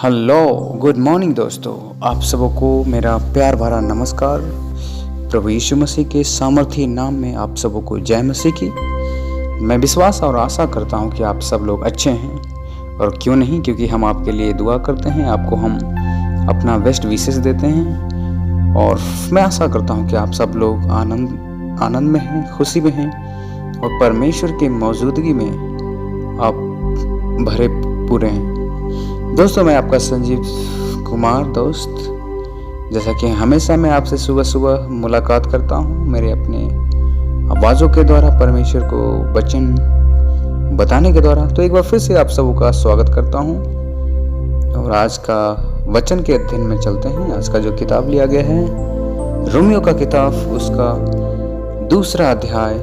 Hello, good morning दोस्तों। आप सबको मेरा प्यार भरा नमस्कार। प्रभु यीशु मसीह के सामर्थी नाम में आप सबको जय मसीह की। मैं विश्वास और आशा करता हूं कि आप सब लोग अच्छे हैं, और क्यों नहीं, क्योंकि हम आपके लिए दुआ करते हैं, आपको हम अपना बेस्ट विशेष देते हैं। और मैं आशा करता हूं कि आप सब लोग आनंद में हैं, खुशी में हैं, और परमेश्वर की मौजूदगी में आप भरे पूरे हैं। दोस्तों, मैं आपका संजीव कुमार दोस्त, जैसा कि हमेशा मैं आपसे सुबह सुबह मुलाकात करता हूं, मेरे अपने आवाज़ों के द्वारा परमेश्वर को वचन बताने के द्वारा। तो एक बार फिर से आप सबका स्वागत करता हूं, और आज का वचन के अध्ययन में चलते हैं। आज का जो किताब लिया गया है, रोमियो का किताब, उसका 2 अध्याय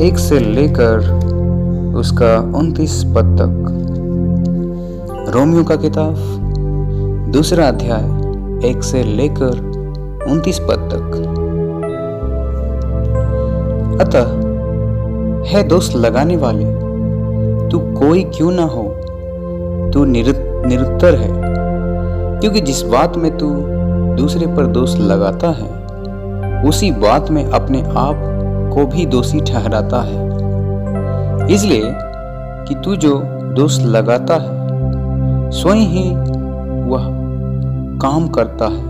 1 से लेकर उसका 29 पद तक। रोमियो का किताब 2 अध्याय 1 से लेकर 29 पद तक। अतः है दोष लगाने वाले, तू कोई क्यों ना हो, तू निरुत्तर है, क्योंकि जिस बात में तू दूसरे पर दोष लगाता है, उसी बात में अपने आप को भी दोषी ठहराता है। इसलिए कि तू जो दोष लगाता है, स्वयं ही वह काम करता है।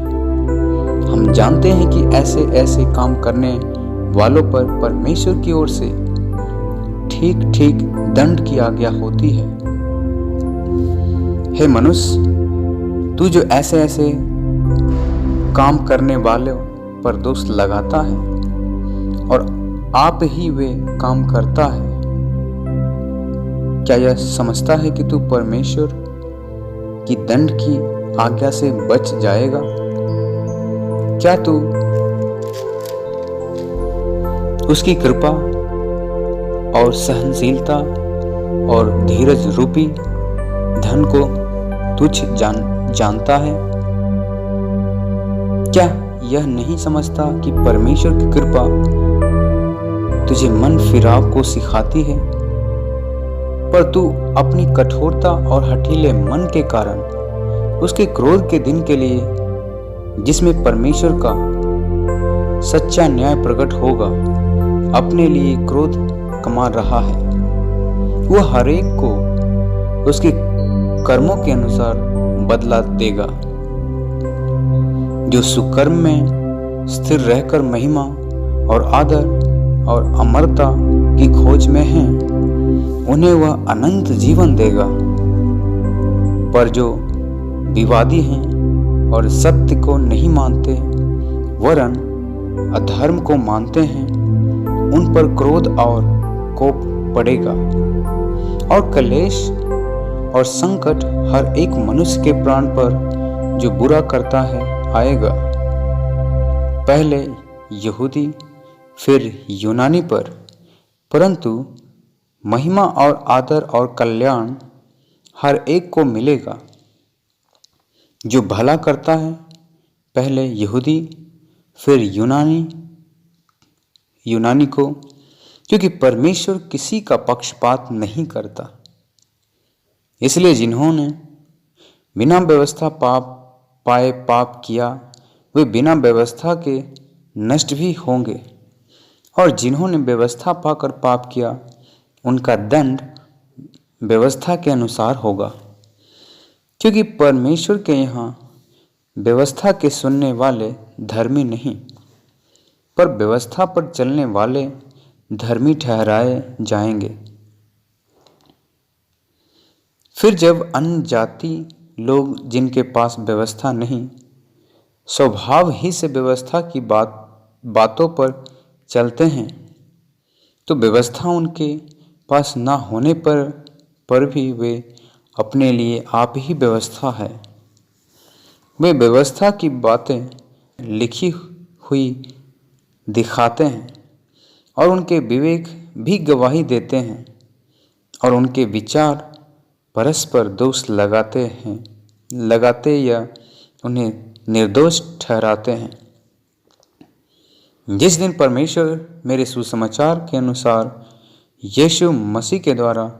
हम जानते हैं कि ऐसे ऐसे काम करने वालों पर परमेश्वर की ओर से ठीक ठीक दंड की आज्ञा होती है। हे मनुष्य, तू जो ऐसे ऐसे काम करने वालों पर दोष लगाता है और आप ही वे काम करता है, क्या यह समझता है कि तू परमेश्वर कि दंड की आज्ञा से बच जाएगा? क्या तू उसकी कृपा और सहनशीलता और धीरज रूपी धन को तुच्छ जानता है? क्या यह नहीं समझता कि परमेश्वर की कृपा तुझे मन फिराव को सिखाती है? पर तू अपनी कठोरता और हठीले मन के कारण उसके क्रोध के दिन के लिए, जिसमें परमेश्वर का सच्चा न्याय प्रकट होगा, अपने लिए क्रोध कमा रहा है। वह हर एक को उसके कर्मों के अनुसार बदला देगा। जो सुकर्म में स्थिर रहकर महिमा और आदर और अमरता की खोज में हैं, उन्हें वह अनंत जीवन देगा। पर जो विवादी हैं और सत्य को नहीं मानते, वरन अधर्म को मानते हैं, उन पर क्रोध और कोप पड़ेगा, और कलेश और संकट हर एक मनुष्य के प्राण पर जो बुरा करता है आएगा, पहले यहूदी फिर यूनानी पर। परंतु महिमा और आदर और कल्याण हर एक को मिलेगा, जो भला करता है, पहले यहूदी फिर यूनानी को, क्योंकि परमेश्वर किसी का पक्षपात नहीं करता। इसलिए जिन्होंने बिना व्यवस्था पाप किया, वे बिना व्यवस्था के नष्ट भी होंगे, और जिन्होंने व्यवस्था पाकर पाप किया, उनका दंड व्यवस्था के अनुसार होगा। क्योंकि परमेश्वर के यहाँ व्यवस्था के सुनने वाले धर्मी नहीं, पर व्यवस्था पर चलने वाले धर्मी ठहराए जाएंगे। फिर जब अन्य जाति लोग, जिनके पास व्यवस्था नहीं, स्वभाव ही से व्यवस्था की बातों पर चलते हैं, तो व्यवस्था उनके पास न होने पर भी वे अपने लिए आप ही व्यवस्था है। वे व्यवस्था की बातें लिखी हुई दिखाते हैं, और उनके विवेक भी गवाही देते हैं, और उनके विचार परस्पर दोष लगाते या उन्हें निर्दोष ठहराते हैं। जिस दिन परमेश्वर मेरे सुसमाचार के अनुसार यीशु मसीह के द्वारा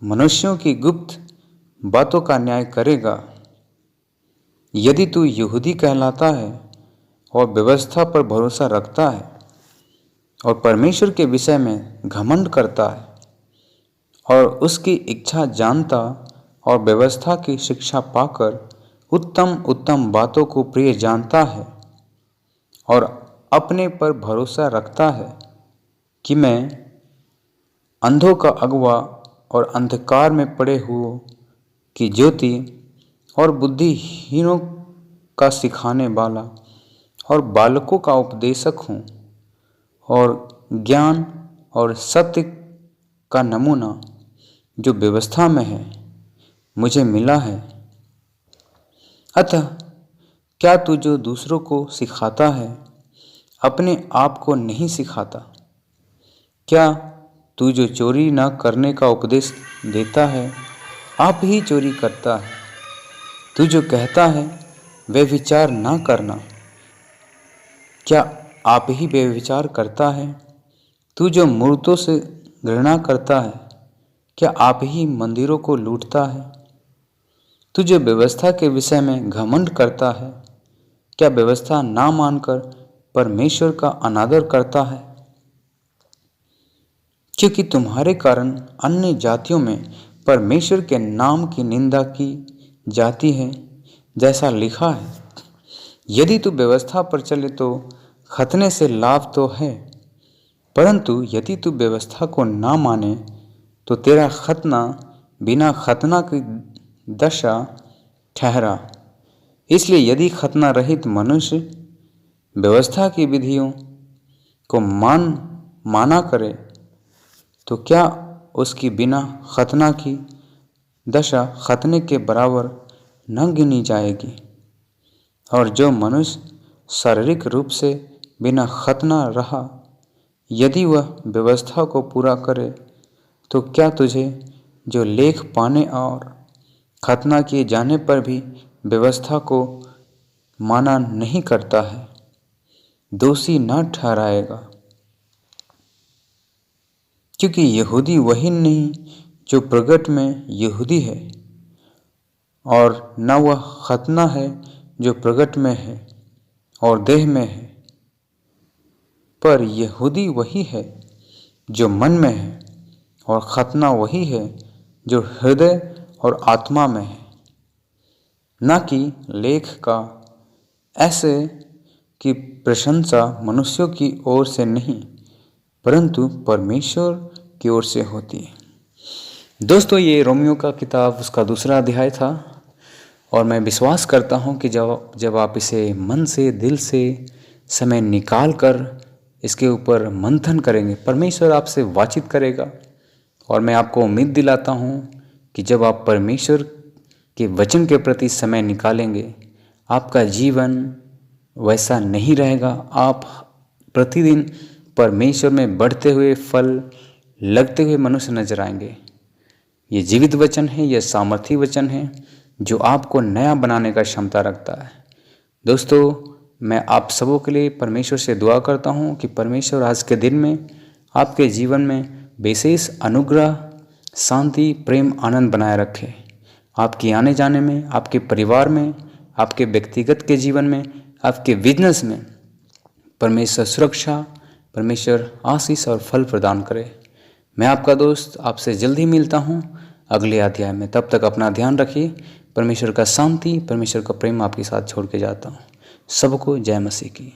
मनुष्यों की गुप्त बातों का न्याय करेगा, यदि तू यहूदी कहलाता है और व्यवस्था पर भरोसा रखता है और परमेश्वर के विषय में घमंड करता है और उसकी इच्छा जानता और व्यवस्था की शिक्षा पाकर उत्तम उत्तम बातों को प्रिय जानता है और अपने पर भरोसा रखता है कि मैं अंधों का अगुआ और अंधकार में पड़े हुओं की ज्योति और बुद्धिहीनों का सिखाने वाला और बालकों का उपदेशक हूँ और ज्ञान और सत्य का नमूना जो व्यवस्था में है मुझे मिला है। अतः क्या तू जो दूसरों को सिखाता है अपने आप को नहीं सिखाता? क्या तू जो चोरी न करने का उपदेश देता है आप ही चोरी करता है? तू जो कहता है व्यभिचार न करना, क्या आप ही व्यभिचार करता है? तू जो मूर्तों से घृणा करता है क्या आप ही मंदिरों को लूटता है? तू जो व्यवस्था के विषय में घमंड करता है क्या व्यवस्था ना मानकर परमेश्वर का अनादर करता है? क्योंकि तुम्हारे कारण अन्य जातियों में परमेश्वर के नाम की निंदा की जाती है, जैसा लिखा है, यदि तू व्यवस्था पर चले तो खतने से लाभ तो है, परंतु यदि तू व्यवस्था को ना माने तो तेरा खतना बिना खतना की दशा ठहरा। इसलिए यदि खतना रहित मनुष्य व्यवस्था की विधियों को माना करे तो क्या उसकी बिना खतना की दशा खतने के बराबर न गिनी जाएगी? और जो मनुष्य शारीरिक रूप से बिना खतना रहा यदि वह व्यवस्था को पूरा करे तो क्या तुझे जो लेख पाने और खतना किए जाने पर भी व्यवस्था को माना नहीं करता है दोषी न ठहराएगा? क्योंकि यहूदी वही नहीं जो प्रगट में यहूदी है और न वह खतना है जो प्रगट में है और देह में है, पर यहूदी वही है जो मन में है और खतना वही है जो हृदय और आत्मा में है, न कि लेख का। ऐसे की प्रशंसा मनुष्यों की ओर से नहीं परंतु परमेश्वर की ओर से होती है। दोस्तों, ये रोमियो का किताब उसका दूसरा अध्याय था और मैं विश्वास करता हूँ कि जब आप इसे मन से दिल से समय निकाल कर इसके ऊपर मंथन करेंगे परमेश्वर आपसे बातचीत करेगा। और मैं आपको उम्मीद दिलाता हूँ कि जब आप परमेश्वर के वचन के प्रति समय निकालेंगे आपका जीवन वैसा नहीं रहेगा। आप प्रतिदिन परमेश्वर में बढ़ते हुए फल लगते हुए मनुष्य नजर आएंगे। ये जीवित वचन है, यह सामर्थी वचन है जो आपको नया बनाने का क्षमता रखता है। दोस्तों, मैं आप सबों के लिए परमेश्वर से दुआ करता हूँ कि परमेश्वर आज के दिन में आपके जीवन में विशेष अनुग्रह, शांति, प्रेम, आनंद बनाए रखे। आपके आने जाने में, आपके परिवार में, आपके व्यक्तिगत के जीवन में, आपके बिजनेस में परमेश्वर सुरक्षा, परमेश्वर आशीष और फल प्रदान करे। मैं आपका दोस्त आपसे जल्दी मिलता हूँ अगले अध्याय में। तब तक अपना ध्यान रखिए। परमेश्वर का शांति, परमेश्वर का प्रेम आपके साथ छोड़ के जाता हूँ। सबको जय मसीह की।